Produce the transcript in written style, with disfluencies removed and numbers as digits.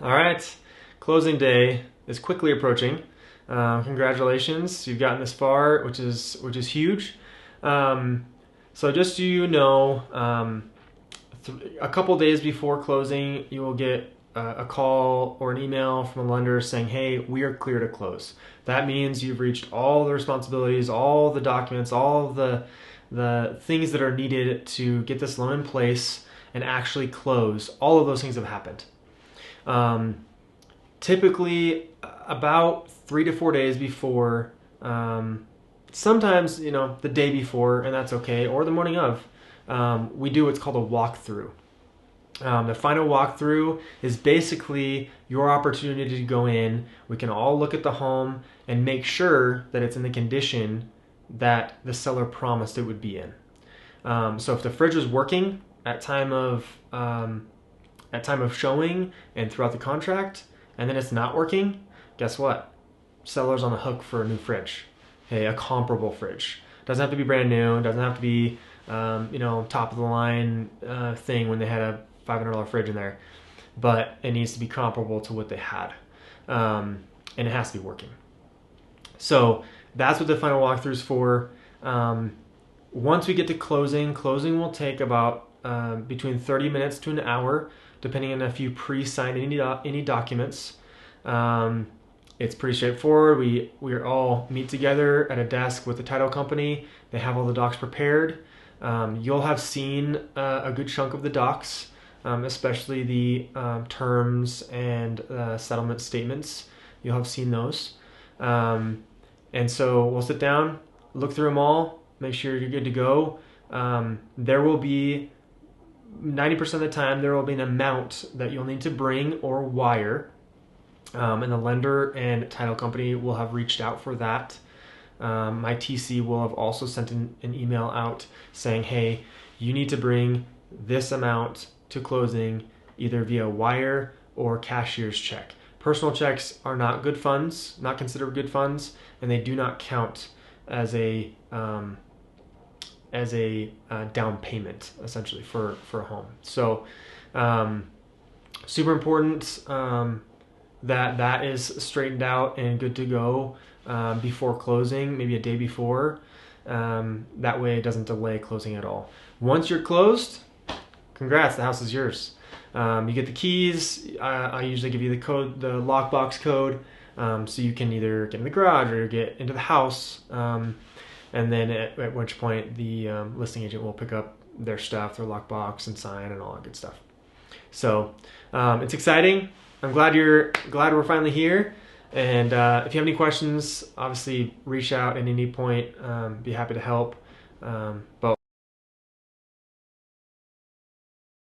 All right, closing day is quickly approaching. Congratulations, you've gotten this far, which is huge. Um, so just so you know, a couple days before closing, you will get a call or an email from a lender saying, "Hey, we are clear to close." That means you've reached all the responsibilities, all the documents, all the things that are needed to get this loan in place and actually close. All of those things have happened. Um, Typically about 3 to 4 days before, sometimes the day before, and that's okay, or the morning of, we do what's called a walkthrough. The final walkthrough is basically your opportunity to go in. We can all look at the home and make sure that it's in the condition that the seller promised it would be in. So if the fridge was working at time of showing and throughout the contract, and then it's not working, guess what? Seller's on the hook for a new fridge. Hey, a comparable fridge. Doesn't have to be brand new. Doesn't have to be, top of the line thing when they had a $500 fridge in there. But it needs to be comparable to what they had, and it has to be working. So that's what the final walkthrough is for. Once we get to closing will take about between 30 minutes to an hour, depending on if you pre-signed any documents. It's pretty straightforward. We all meet together at a desk with the title company. They have all the docs prepared. You'll have seen a good chunk of the docs, especially the terms and settlement statements. You'll have seen those. And so we'll sit down, look through them all, make sure you're good to go. There will be 90% of the time there will be an amount that you'll need to bring or wire, and the lender and title company will have reached out for that. My TC will have also sent an email out saying, hey, you need to bring this amount to closing either via wire or cashier's check. Personal checks are not good funds, not considered good funds, and they do not count as a down payment essentially for a home. So super important that is straightened out and good to go before closing, maybe a day before. That way it doesn't delay closing at all. Once you're closed, congrats, the house is yours. You get the keys. I usually give you the code, the lockbox code, so you can either get in the garage or get into the house. And then at which point the listing agent will pick up their stuff, their lockbox, and sign and all that good stuff. So it's exciting. I'm glad we're finally here. And if you have any questions, obviously reach out at any point. Be happy to help. But